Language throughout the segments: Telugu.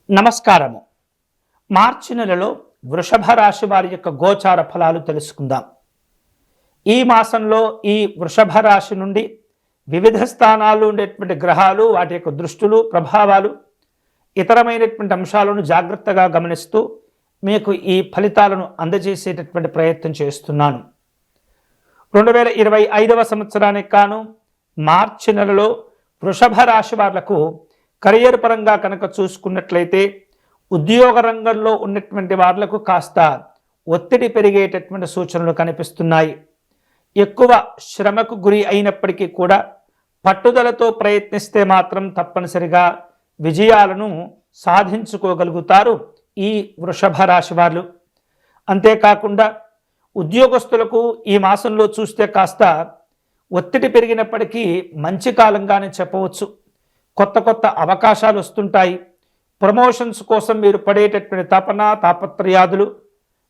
నమస్కారము. మార్చి నెలలో వృషభ రాశి వారి యొక్క గోచార ఫలాలు తెలుసుకుందాం. ఈ మాసంలో ఈ వృషభ రాశి నుండి వివిధ స్థానాల్లో ఉండేటువంటి గ్రహాలు, వాటి యొక్క దృష్టులు, ప్రభావాలు, ఇతరమైనటువంటి అంశాలను జాగ్రత్తగా గమనిస్తూ మీకు ఈ ఫలితాలను అందజేసేటటువంటి ప్రయత్నం చేస్తున్నాను. 2025వ సంవత్సరానికి కాను మార్చి నెలలో వృషభ రాశి వాళ్లకు కెరియర్ పరంగా కనుక చూసుకున్నట్లయితే ఉద్యోగ రంగంలో ఉన్నటువంటి వాళ్లకు కాస్త ఒత్తిడి పెరిగేటటువంటి సూచనలు కనిపిస్తున్నాయి. ఎక్కువ శ్రమకు గురి అయినప్పటికీ కూడా పట్టుదలతో ప్రయత్నిస్తే మాత్రం తప్పనిసరిగా విజయాలను సాధించుకోగలుగుతారు ఈ వృషభ రాశి వారు. అంతేకాకుండా ఉద్యోగస్తులకు ఈ మాసంలో చూస్తే కాస్త ఒత్తిడి పెరిగినప్పటికీ మంచి కాలంగానే చెప్పవచ్చు. కొత్త కొత్త అవకాశాలు వస్తుంటాయి. ప్రమోషన్స్ కోసం మీరు పడేటటువంటి తాపత్రయాదులు,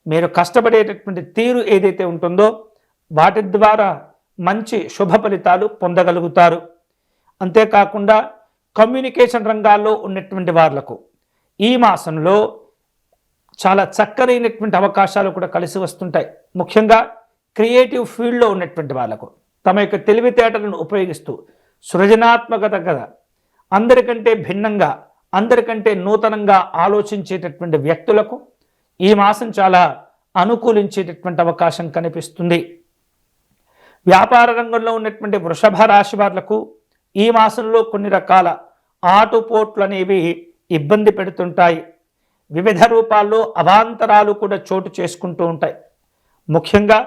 మీరు కష్టపడేటటువంటి తీరు ఏదైతే ఉంటుందో వాటి ద్వారా మంచి శుభ ఫలితాలు పొందగలుగుతారు. అంతేకాకుండా కమ్యూనికేషన్ రంగాల్లో ఉన్నటువంటి వాళ్లకు ఈ మాసంలో చాలా చక్కనైనటువంటి అవకాశాలు కూడా కలిసి వస్తుంటాయి. ముఖ్యంగా క్రియేటివ్ ఫీల్డ్లో ఉన్నటువంటి వాళ్లకు తమ యొక్క తెలివితేటలను ఉపయోగిస్తూ సృజనాత్మకత కదా అందరికంటే భిన్నంగా, అందరికంటే నూతనంగా ఆలోచించేటటువంటి వ్యక్తులకు ఈ మాసం చాలా అనుకూలించేటటువంటి అవకాశం కనిపిస్తుంది. వ్యాపార రంగంలో ఉన్నటువంటి వృషభ రాశి వాళ్లకు ఈ మాసంలో కొన్ని రకాల ఆటుపోట్లు అనేవి ఇబ్బంది పెడుతుంటాయి. వివిధ రూపాల్లో అవాంతరాలు కూడా చోటు చేసుకుంటూ ఉంటాయి. ముఖ్యంగా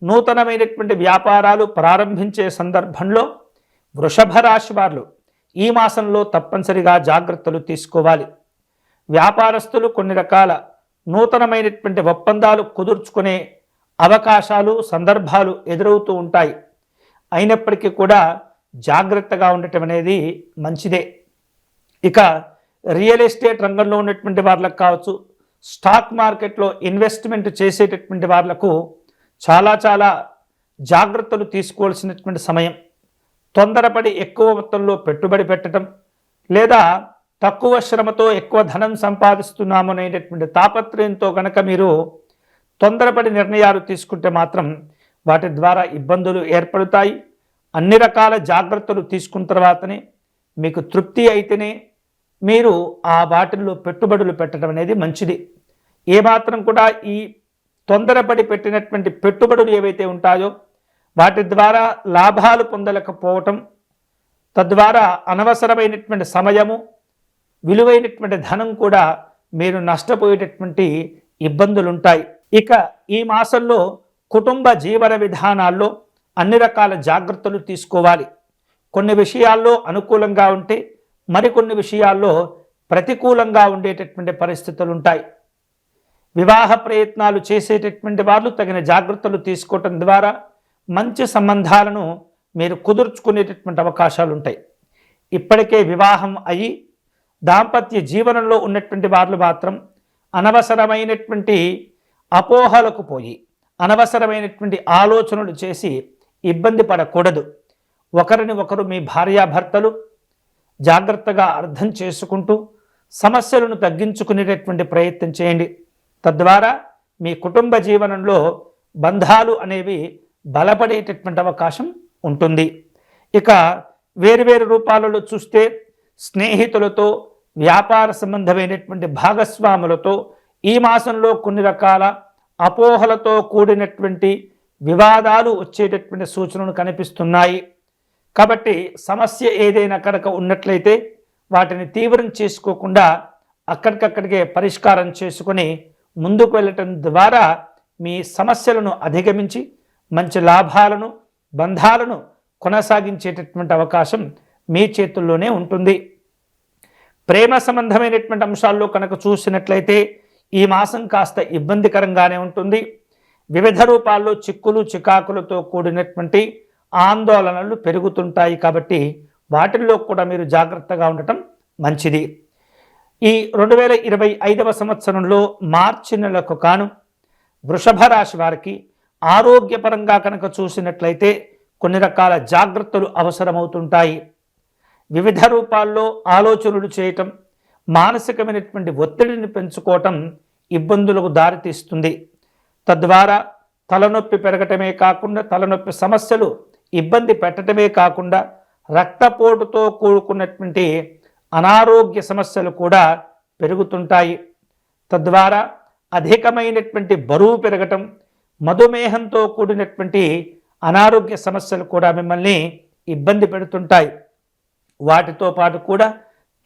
నూతనమైనటువంటి వ్యాపారాలు ప్రారంభించే సందర్భంలో వృషభ రాశి వారు ఈ మాసంలో తప్పనిసరిగా జాగ్రత్తలు తీసుకోవాలి. వ్యాపారస్తులు కొన్ని రకాల నూతనమైనటువంటి ఒప్పందాలు కుదుర్చుకునే అవకాశాలు, సందర్భాలు ఎదురవుతూ ఉంటాయి. అయినప్పటికీ కూడా జాగ్రత్తగా ఉండటం అనేది మంచిదే. ఇక రియల్ ఎస్టేట్ రంగంలో ఉన్నటువంటి వాళ్ళకు కావచ్చు, స్టాక్ మార్కెట్లో ఇన్వెస్ట్మెంట్ చేసేటటువంటి వాళ్లకు చాలా జాగ్రత్తలు తీసుకోవాల్సినటువంటి సమయం. తొందరపడి ఎక్కువ మొత్తంలో పెట్టుబడి పెట్టడం, లేదా తక్కువ శ్రమతో ఎక్కువ ధనం సంపాదిస్తున్నాము అనేటటువంటి తాపత్రయంతో కనుక మీరు తొందరపడి నిర్ణయాలు తీసుకుంటే మాత్రం వాటి ద్వారా ఇబ్బందులు ఏర్పడతాయి. అన్ని రకాల జాగ్రత్తలు తీసుకున్న తర్వాతనే మీకు తృప్తి అయితేనే మీరు ఆ వాటిల్లో పెట్టుబడులు పెట్టడం అనేది మంచిది. ఏమాత్రం కూడా ఈ తొందరపడి పెట్టినటువంటి పెట్టుబడులు ఏవైతే ఉంటాయో వాటి ద్వారా లాభాలు పొందలేకపోవటం, తద్వారా అనవసరమైనటువంటి సమయము, విలువైనటువంటి ధనం కూడా మీరు నష్టపోయేటటువంటి ఇబ్బందులు ఉంటాయి. ఇక ఈ మాసంలో కుటుంబ జీవన విధానాల్లో అన్ని రకాల జాగ్రత్తలు తీసుకోవాలి. కొన్ని విషయాల్లో అనుకూలంగా ఉంటే మరికొన్ని విషయాల్లో ప్రతికూలంగా ఉండేటటువంటి పరిస్థితులు ఉంటాయి. వివాహ ప్రయత్నాలు చేసేటటువంటి వాళ్ళు తగిన జాగ్రత్తలు తీసుకోవటం ద్వారా మంచి సంబంధాలను మీరు కుదుర్చుకునేటటువంటి అవకాశాలు ఉంటాయి. ఇప్పటికే వివాహం అయ్యి దాంపత్య జీవనంలో ఉన్నటువంటి వాళ్ళు మాత్రం అనవసరమైనటువంటి అపోహలకు పోయి అనవసరమైనటువంటి ఆలోచనలు చేసి ఇబ్బంది పడకూడదు. ఒకరిని ఒకరు మీ భార్యాభర్తలు జాగ్రత్తగా అర్థం చేసుకుంటూ సమస్యలను తగ్గించుకునేటటువంటి ప్రయత్నం చేయండి. తద్వారా మీ కుటుంబ జీవనంలో బంధాలు అనేవి బలపడేటటువంటి అవకాశం ఉంటుంది. ఇక వేరువేరు రూపాలలో చూస్తే స్నేహితులతో, వ్యాపార సంబంధమైనటువంటి భాగస్వాములతో ఈ మాసంలో కొన్ని రకాల అపోహలతో కూడినటువంటి వివాదాలు వచ్చేటటువంటి సూచనలు కనిపిస్తున్నాయి. కాబట్టి సమస్య ఏదైనా కనుక ఉన్నట్లయితే వాటిని తీవ్రం చేసుకోకుండా అక్కడికక్కడికే పరిష్కారం చేసుకొని ముందుకు వెళ్ళటం ద్వారా మీ సమస్యలను అధిగమించి మంచి లాభాలను, బంధాలను కొనసాగించేటటువంటి అవకాశం మీ చేతుల్లోనే ఉంటుంది. ప్రేమ సంబంధమైనటువంటి అంశాల్లో కనుక చూసినట్లయితే ఈ మాసం కాస్త ఇబ్బందికరంగానే ఉంటుంది. వివిధ రూపాల్లో చిక్కులు, చికాకులతో కూడినటువంటి ఆందోళనలు పెరుగుతుంటాయి. కాబట్టి వాటిల్లో కూడా మీరు జాగ్రత్తగా ఉండటం మంచిది. ఈ 2025వ సంవత్సరంలో మార్చి నెలకు కాను వృషభ రాశి వారికి ఆరోగ్యపరంగా కనుక చూసినట్లయితే కొన్ని రకాల జాగ్రత్తలు అవసరమవుతుంటాయి. వివిధ రూపాల్లో ఆలోచనలు చేయటం, మానసికమైనటువంటి ఒత్తిడిని పెంచుకోవటం ఇబ్బందులకు దారితీస్తుంది. తద్వారా తలనొప్పి పెరగటమే కాకుండా, తలనొప్పి సమస్యలు ఇబ్బంది పెట్టడమే కాకుండా రక్తపోటుతో కూడుకున్నటువంటి అనారోగ్య సమస్యలు కూడా పెరుగుతుంటాయి. తద్వారా అధికమైనటువంటి బరువు పెరగటం, మధుమేహంతో కూడినటువంటి అనారోగ్య సమస్యలు కూడా మిమ్మల్ని ఇబ్బంది పెడుతుంటాయి. వాటితో పాటు కూడా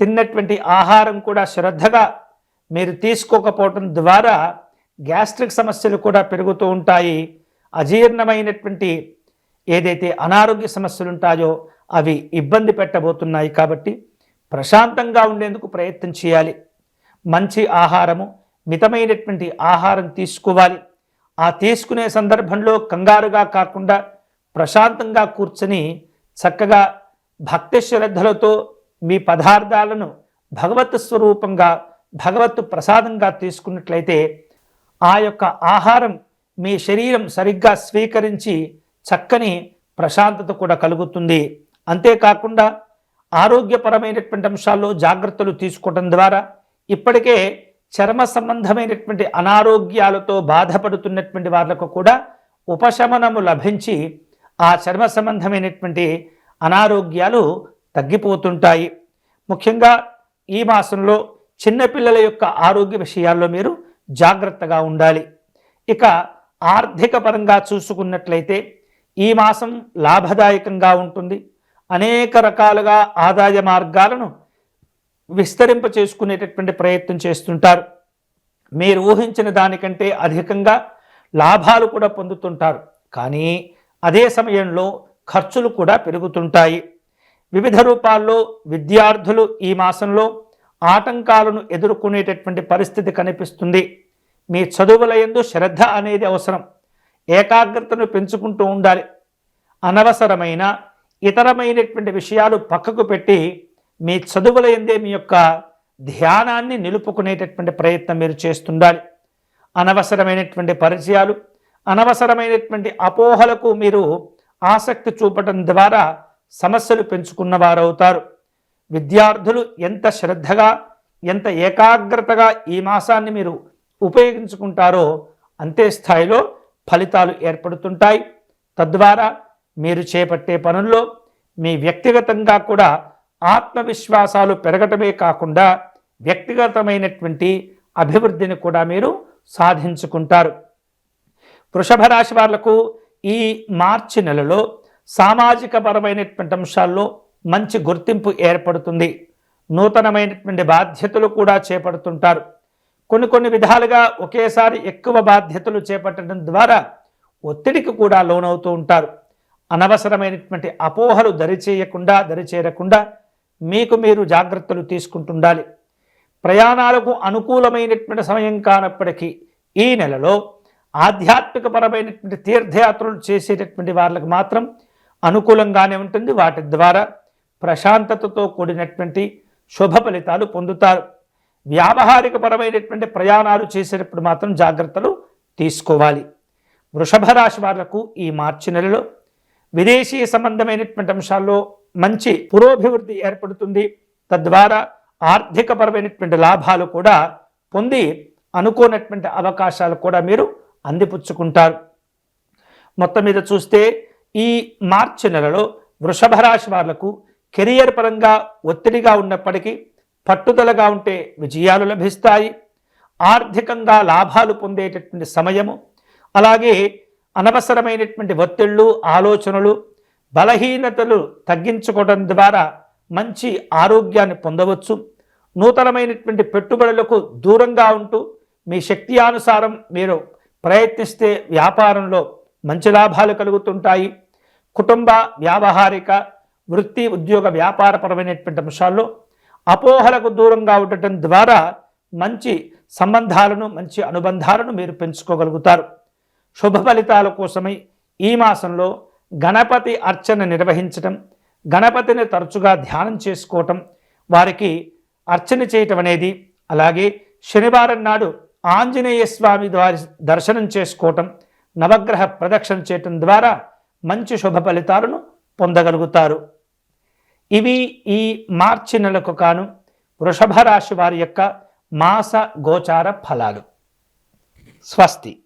తిన్నటువంటి ఆహారం కూడా శ్రద్ధగా మీరు తీసుకోకపోవటం ద్వారా గ్యాస్ట్రిక్ సమస్యలు కూడా పెరుగుతూ ఉంటాయి. అజీర్ణమైనటువంటి ఏదైతే అనారోగ్య సమస్యలు ఉంటాయో అవి ఇబ్బంది పెట్టబోతున్నాయి. కాబట్టి ప్రశాంతంగా ఉండేందుకు ప్రయత్నం చేయాలి. మంచి ఆహారము, మితమైనటువంటి ఆహారం తీసుకోవాలి. ఆ తీసుకునే సందర్భంలో కంగారుగా కాకుండా ప్రశాంతంగా కూర్చొని చక్కగా భక్తి శ్రద్ధలతో మీ పదార్థాలను భగవత్ స్వరూపంగా, భగవత్ ప్రసాదంగా తీసుకున్నట్లయితే ఆ యొక్క ఆహారం మీ శరీరం సరిగ్గా స్వీకరించి చక్కని ప్రశాంతత కూడా కలుగుతుంది. అంతేకాకుండా ఆరోగ్యపరమైనటువంటి అంశాల్లో జాగ్రత్తలు తీసుకోవడం ద్వారా ఇప్పటికే చర్మ సంబంధమైనటువంటి అనారోగ్యాలతో బాధపడుతున్నటువంటి వాళ్ళకు కూడా ఉపశమనము లభించి ఆ చర్మ సంబంధమైనటువంటి అనారోగ్యాలు తగ్గిపోతుంటాయి. ముఖ్యంగా ఈ మాసంలో చిన్నపిల్లల యొక్క ఆరోగ్య విషయాల్లో మీరు జాగ్రత్తగా ఉండాలి. ఇక ఆర్థిక పరంగా చూసుకున్నట్లయితే ఈ మాసం లాభదాయకంగా ఉంటుంది. అనేక రకాలుగా ఆదాయ మార్గాలను విస్తరింప చేసుకునేటటువంటి ప్రయత్నం చేస్తుంటారు. మీరు ఊహించిన దానికంటే అధికంగా లాభాలు కూడా పొందుతుంటారు. కానీ అదే సమయంలో ఖర్చులు కూడా పెరుగుతుంటాయి. వివిధ రూపాల్లో విద్యార్థులు ఈ మాసంలో ఆటంకాలను ఎదుర్కొనేటటువంటి పరిస్థితి కనిపిస్తుంది. మీ చదువుల యందు శ్రద్ధ అనేది అవసరం. ఏకాగ్రతను పెంచుకుంటూ ఉండాలి. అనవసరమైన ఇతరమైనటువంటి విషయాలు పక్కకు పెట్టి మీ చదువుల యందే మీ యొక్క ధ్యానాన్ని నిలుపుకునేటటువంటి ప్రయత్నం మీరు చేస్తుండాలి. అనవసరమైనటువంటి పరిచయాలు, అనవసరమైనటువంటి అపోహలకు మీరు ఆసక్తి చూపటం ద్వారా సమస్యలు పెంచుకున్నవారవుతారు. విద్యార్థులు ఎంత శ్రద్ధగా, ఎంత ఏకాగ్రతగా ఈ మాసాన్ని మీరు ఉపయోగించుకుంటారో అంతే స్థాయిలో ఫలితాలు ఏర్పడుతుంటాయి. తద్వారా మీరు చేపట్టే పనుల్లో మీ వ్యక్తిగతంగా కూడా ఆత్మవిశ్వాసాలు పెరగటమే కాకుండా వ్యక్తిగతమైనటువంటి అభివృద్ధిని కూడా మీరు సాధించుకుంటారు. వృషభ రాశి వాళ్లకు ఈ మార్చి నెలలో సామాజిక పరమైనటువంటి అంశాల్లో మంచి గుర్తింపు ఏర్పడుతుంది. నూతనమైనటువంటి బాధ్యతలు కూడా చేపడుతుంటారు. కొన్ని విధాలుగా ఒకేసారి ఎక్కువ బాధ్యతలు చేపట్టడం ద్వారా ఒత్తిడికి కూడా లోనవుతూ ఉంటారు. అనవసరమైనటువంటి అపోహలు దరిచేరకుండా మీకు మీరు జాగ్రత్తలు తీసుకుంటుండాలి. ప్రయాణాలకు అనుకూలమైనటువంటి సమయం కానప్పటికీ ఈ నెలలో ఆధ్యాత్మికపరమైనటువంటి తీర్థయాత్రలు చేసేటటువంటి వాళ్ళకు మాత్రం అనుకూలంగానే ఉంటుంది. వాటి ద్వారా ప్రశాంతతతో కూడినటువంటి శుభ ఫలితాలు పొందుతారు. వ్యావహారిక పరమైనటువంటి ప్రయాణాలు చేసేటప్పుడు మాత్రం జాగ్రత్తలు తీసుకోవాలి. వృషభ రాశి వాళ్లకు ఈ మార్చి నెలలో విదేశీ సంబంధమైనటువంటి అంశాల్లో మంచి పురోభివృద్ధి ఏర్పడుతుంది. తద్వారా ఆర్థిక పరమైనటువంటి లాభాలు కూడా పొంది అనుకోనటువంటి అవకాశాలు కూడా మీరు అందిపుచ్చుకుంటారు. మొత్తం మీద చూస్తే ఈ మార్చి నెలలో వృషభ రాశి వాళ్లకు కెరియర్ పరంగా ఒత్తిడిగా ఉన్నప్పటికీ పట్టుదలగా ఉంటే విజయాలు లభిస్తాయి. ఆర్థికంగా లాభాలు పొందేటటువంటి సమయము, అలాగే అనవసరమైనటువంటి ఒత్తిళ్ళు, ఆలోచనలు, బలహీనతలు తగ్గించుకోవడం ద్వారా మంచి ఆరోగ్యాన్ని పొందవచ్చు. నూతనమైనటువంటి పెట్టుబడులకు దూరంగా ఉంటూ మీ శక్తి అనుసారం మీరు ప్రయత్నిస్తే వ్యాపారంలో మంచి లాభాలు కలుగుతుంటాయి. కుటుంబ, వ్యావహారిక, వృత్తి, ఉద్యోగ, వ్యాపారపరమైనటువంటి అంశాల్లో అపోహలకు దూరంగా ఉండటం ద్వారా మంచి సంబంధాలను, మంచి అనుబంధాలను మీరు పెంచుకోగలుగుతారు. శుభ ఫలితాల కోసమై ఈ మాసంలో గణపతి అర్చన నిర్వహించటం, గణపతిని తరచుగా ధ్యానం చేసుకోవటం, వారికి అర్చన చేయటం అనేది, అలాగే శనివారం నాడు ఆంజనేయ స్వామి వారి దర్శనం చేసుకోవటం, నవగ్రహ ప్రదక్షిణ చేయటం ద్వారా మంచి శుభ ఫలితాలను పొందగలుగుతారు. ఇవి ఈ మార్చి నెలకు కాను వృషభ రాశి వారి యొక్క మాస గోచార ఫలాలు. స్వస్తి.